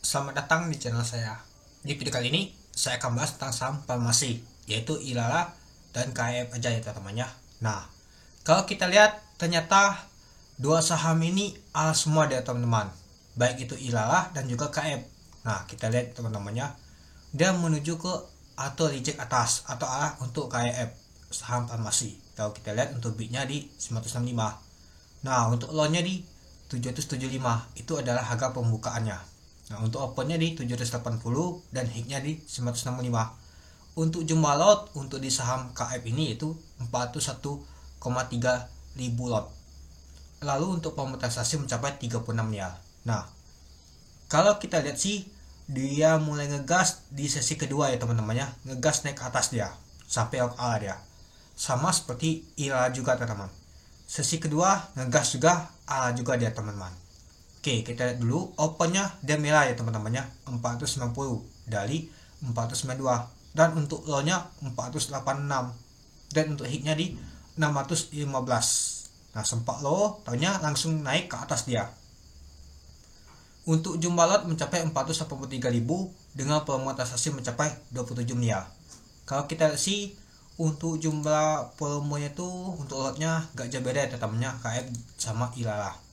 Selamat datang di channel saya. Di video kali ini saya akan bahas tentang saham farmasi, yaitu Ilala dan KF aja ya teman-teman ya. Nah, kalau kita lihat ternyata dua saham ini A semua ya teman-teman. Baik itu Ilala dan juga KF. Nah, kita lihat teman-teman ya. Dia menuju ke atau reject atas atau A untuk KF saham farmasi. Kalau kita lihat untuk bidnya di 965. Nah, untuk low-nya di 775 itu adalah harga pembukaannya. Nah, untuk opennya di 780 dan hignya di 965. Untuk jumlah lot untuk di saham KF ini itu 401,3 ribu lot. Lalu untuk pemonetisasi mencapai 36 miliar. Nah, kalau kita lihat sih dia mulai ngegas di sesi kedua ya teman-teman ya. Ngegas naik ke atas dia sampai ala dia. Sama seperti IRA juga teman-teman. Sesi kedua ngegas juga ala juga dia teman-teman. Oke, kita lihat dulu opennya dia merah ya teman-teman ya, 490 dari 492 dan untuk low-nya 486 dan untuk hit-nya di 615. Nah, sempat low, tahunya langsung naik ke atas dia. Untuk jumlah lot mencapai 483.000 dengan pemonetisasi mencapai 27 miliar. Kalau kita lihat sih untuk jumlah volumenya tuh untuk lotnya gak jauh beda ya teman-temannya KF sama Ilala.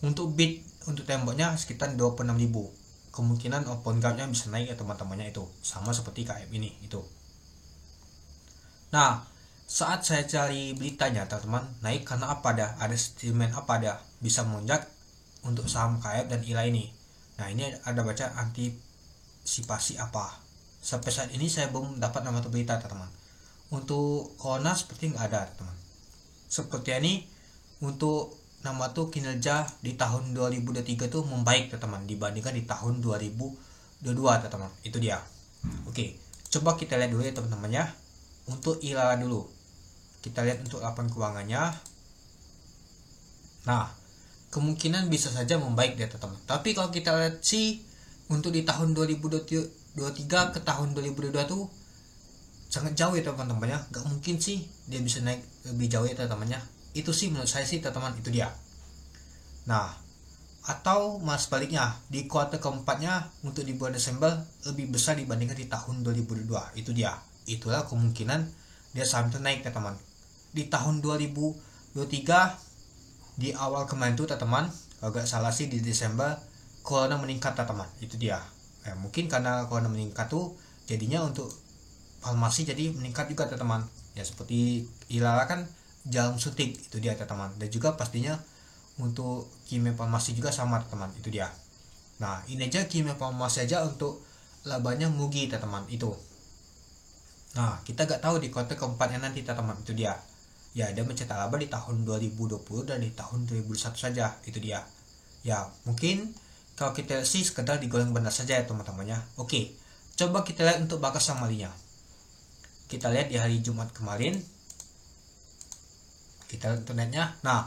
Untuk bid untuk temboknya sekitar 26.000. Kemungkinan open gapnya bisa naik ya teman-temannya itu. Sama seperti KF ini itu. Nah, saat saya cari beritanya teman-teman, naik karena apa dah? Ada sentimen apa dah? Bisa melonjak untuk saham KF dan ILA ini. Nah, ini ada baca antisipasi apa? Sampai saat ini saya belum dapat nama berita teman-teman. Untuk corona seperti nggak ada teman. Seperti ini untuk nama tuh kinerja di tahun 2023 tuh membaik teman-teman dibandingkan di tahun 2022 teman-teman. Itu dia. Oke, coba kita lihat dulu ya teman-teman ya. Untuk Ilala dulu. Kita lihat untuk laporan keuangannya. Nah, kemungkinan bisa saja membaik ya teman-teman. Tapi kalau kita lihat sih untuk di tahun 2023 ke tahun 2022 tuh sangat jauh ya teman-teman ya. Gak mungkin sih dia bisa naik lebih jauh ya teman-teman ya. Itu sih menurut saya sih teman-teman, itu dia. Nah, atau mas baliknya di kuartal keempatnya untuk di bulan Desember lebih besar dibandingkan di tahun 2022. Itu dia. Itulah kemungkinan dia saham itu naik teman-teman. Di tahun 2023 di awal kemarin tuh teman-teman, kalau gak salah sih di Desember corona meningkat teman-teman. Itu dia. Mungkin karena corona meningkat tuh jadinya untuk farmasi jadi meningkat juga teman-teman. Ya seperti Ilala kan jarum suntik itu dia teman-teman, dan juga pastinya untuk kimia farmasi juga sama teman-teman. Itu dia. Nah, ini aja kimia farmasi aja untuk labanya mugi teman-teman itu. Nah, kita gak tahu di kuartal keempatnya nanti teman-teman. Itu dia. Ya, dia mencetak laba di tahun 2020 dan di tahun 2021 saja. Itu dia. Ya, mungkin kalau kita sih sekedar digoreng benar saja ya teman-teman ya. Oke, coba kita lihat untuk bakas samalinya. Kita lihat di hari Jumat kemarin. Kita lihat internetnya. Nah,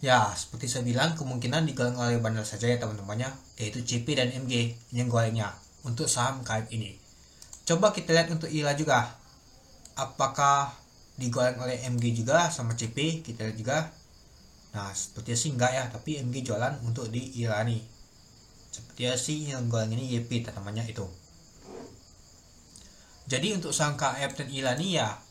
ya seperti saya bilang kemungkinan digoreng oleh bandar saja ya teman-temannya, yaitu CP dan MG yang gorengnya untuk saham KF ini. Coba kita lihat untuk ILA juga. Apakah digoreng oleh MG juga sama CP? Kita lihat juga. Nah, sepertinya sih enggak ya, tapi MG jualan untuk di ILA nih. Sepertinya sih yang goreng ini YP teman-temannya itu. Jadi untuk saham KF dan ILA nih ya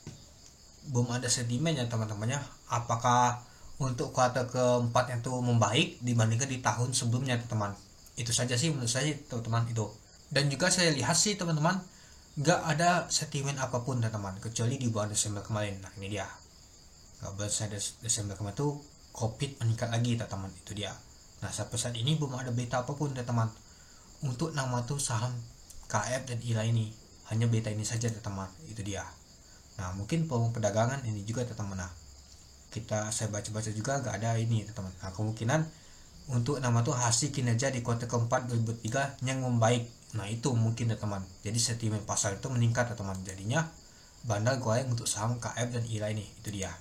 belum ada sentimen ya teman-temannya. Apakah untuk kuartal keempatnya itu membaik dibandingkan di tahun sebelumnya teman-teman? Itu saja sih menurut saya teman-teman itu. Dan juga saya lihat sih teman-teman nggak ada sentimen apapun teman-teman kecuali di bulan Desember kemarin. Nah, ini dia. Bulan Desember kemarin tuh COVID meningkat lagi teman-teman. Itu dia. Nah, sampai saat ini belum ada berita apapun teman-teman untuk nama tuh saham KF dan ILA ini. Hanya berita ini saja teman-teman. Itu dia. Nah, mungkin peluang perdagangan ini juga teman-teman. Nah, saya baca-baca juga gak ada ini teman-teman. Nah, kemungkinan untuk nama tuh hasil kinerja di kuartal keempat 2023 yang membaik. Nah, itu mungkin teman-teman. Jadi sentimen pasar itu meningkat teman-teman. Jadinya bandar goreng untuk saham KF dan ILA ini. Itu dia.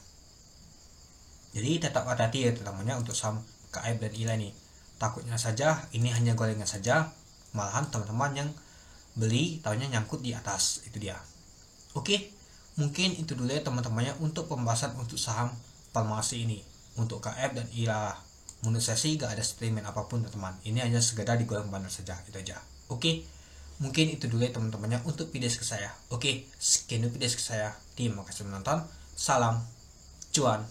Jadi tetap hati-hati ya teman-temannya untuk saham KF dan ILA ini. Takutnya saja ini hanya gorengan saja, malahan teman-teman yang beli tahunya nyangkut di atas. Itu dia. Oke. Mungkin itu dulu ya teman-temannya untuk pembahasan untuk saham farmasi ini untuk KF dan ILA. menurut saya sih gak ada statement apapun teman-teman, ini hanya sekedar digoreng panas saja, itu aja. Oke, mungkin itu dulu ya teman-temannya untuk video ke saya. Oke, sekian video ke saya, terima kasih menonton, salam cuan.